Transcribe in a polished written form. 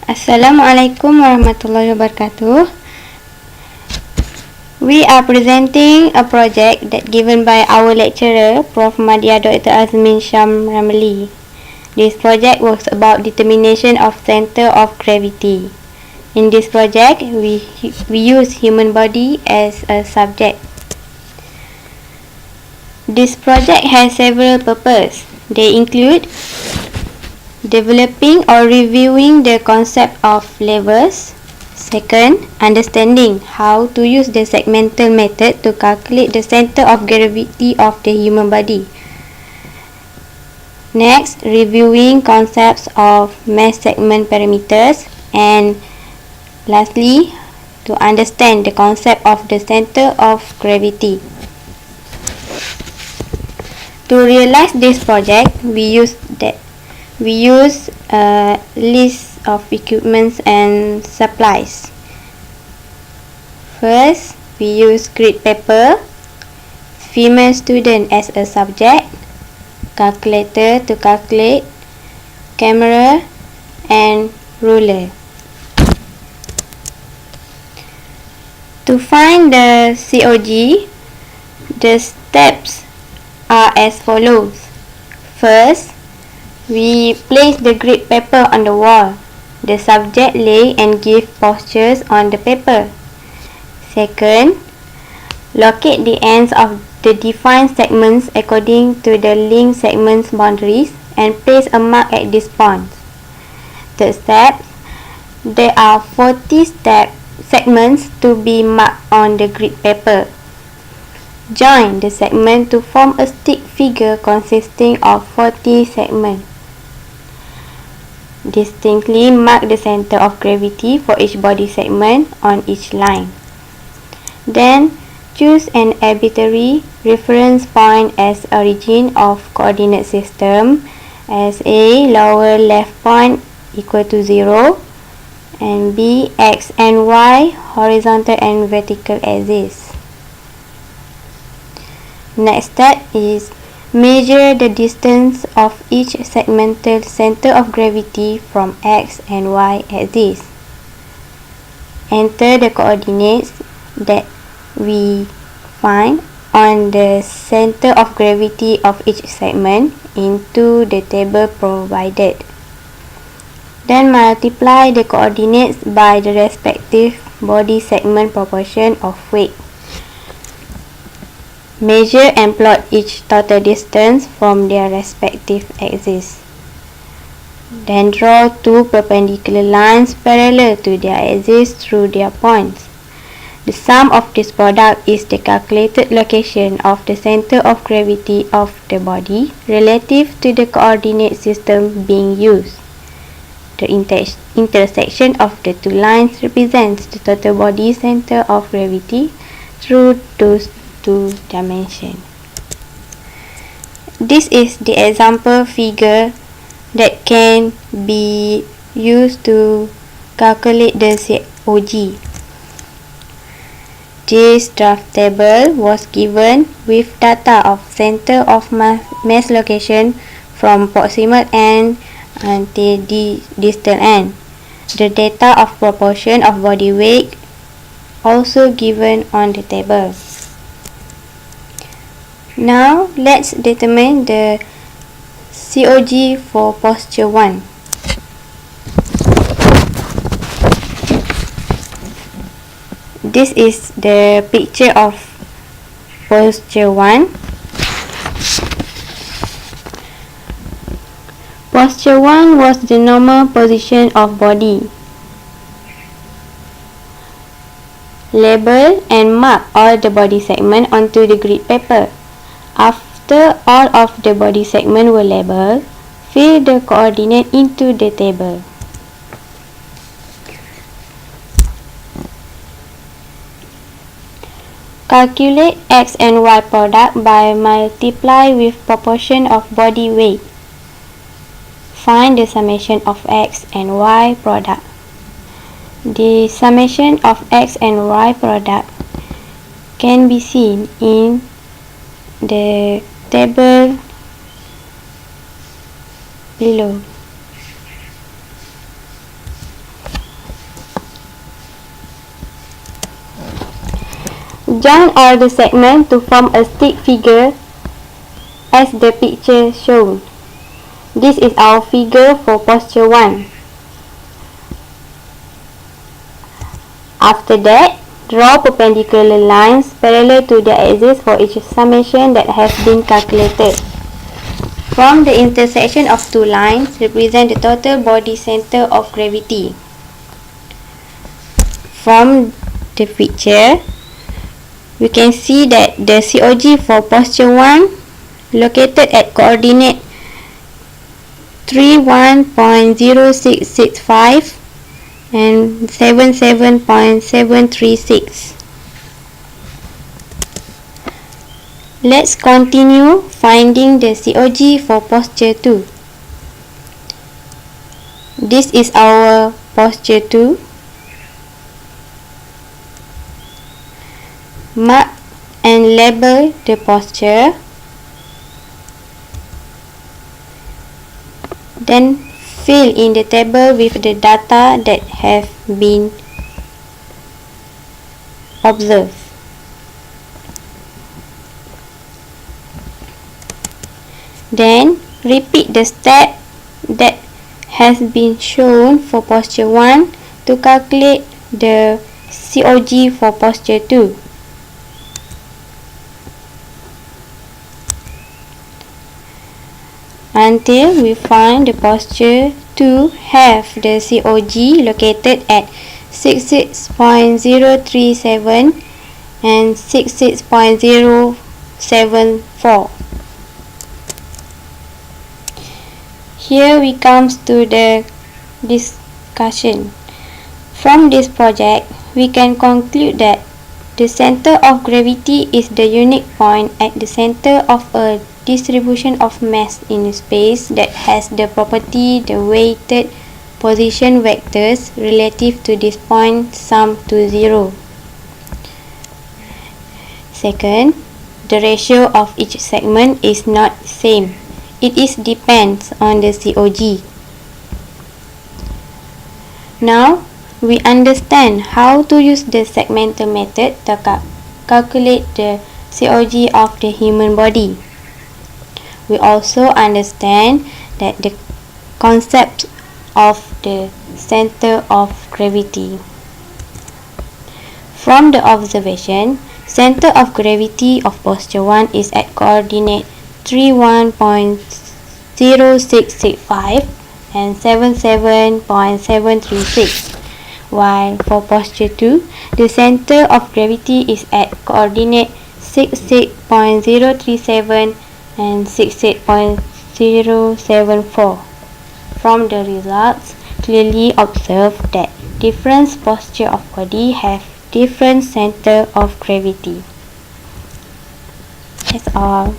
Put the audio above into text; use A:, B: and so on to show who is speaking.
A: Assalamualaikum warahmatullahi wabarakatuh. We are presenting a project that given by our lecturer, Prof. Madya Dr. Azmin Syam Ramli. This project was about determination of center of gravity. In this project, we use human body as a subject. This project has several purposes. They include developing or reviewing the concept of levels. Second, understanding how to use the segmental method to calculate the center of gravity of the human body. Next, reviewing concepts of mass segment parameters. And lastly, to understand the concept of the center of gravity. To realize this project, we use a list of equipments and supplies. First, we use grid paper, female student as a subject, calculator to calculate, camera, and ruler. To find the COG, the steps are as follows. First, we place the grid paper on the wall. The subject lay and give postures on the paper. Second, locate the ends of the defined segments according to the linked segments boundaries and place a mark at these points. Third step, there are 40 segments to be marked on the grid paper. Join the segment to form a stick figure consisting of 40 segments. Distinctly mark the center of gravity for each body segment on each line. Then, choose an arbitrary reference point as origin of coordinate system as A, lower left point equal to 0, and B, X and Y, horizontal and vertical axis. Next step is measure the distance of each segmental center of gravity from X and Y axis. Enter the coordinates that we find on the center of gravity of each segment into the table provided. Then multiply the coordinates by the respective body segment proportion of weight. Measure and plot each total distance from their respective axes. Then draw two perpendicular lines parallel to their axes through their points. The sum of this product is the calculated location of the center of gravity of the body relative to the coordinate system being used. The intersection of the two lines represents the total body center of gravity through those two dimensions. This is the example figure that can be used to calculate the COG. This draft table was given with data of center of mass location from proximal end until the distal end. The data of proportion of body weight also given on the table. Now, let's determine the COG for posture 1. This is the picture of posture 1. Posture 1 was the normal position of body. Label and mark all the body segment onto the grid paper. After all of the body segments were labeled, fill the coordinate into the table. Calculate X and Y product by multiply with proportion of body weight. Find the summation of X and Y product. The summation of X and Y product can be seen in the table below. Join all the segments to form a stick figure as the picture shown. This is our figure for posture 1. After that, draw perpendicular lines parallel to the axis for each summation that has been calculated. From the intersection of two lines, represent the total body center of gravity. From the picture, we can see that the COG for posture 1 located at coordinate 31.0665 and 77.736. Let's continue finding the COG for posture 2. This is our posture 2. Mark and label the posture. Then fill in the table with the data that have been observed. Then repeat the step that has been shown for posture 1 to calculate the COG for posture 2. Until we find the posture 2 have the COG located at 66.037 and 66.074. Here we comes to the discussion. From this project, we can conclude that the center of gravity is the unique point at the center of a distribution of mass in space that has the property the weighted position vectors relative to this point sum to 0. Second, the ratio of each segment is not same. It depends on the COG. Now, we understand how to use the segmental method to calculate the COG of the human body. We also understand that the concept of the center of gravity. From the observation, center of gravity of posture 1 is at coordinate 31.0665 and 77.736, while for posture 2, the center of gravity is at coordinate 66.037 and 68.074. From the results, clearly observe that different posture of body have different center of gravity. That's all.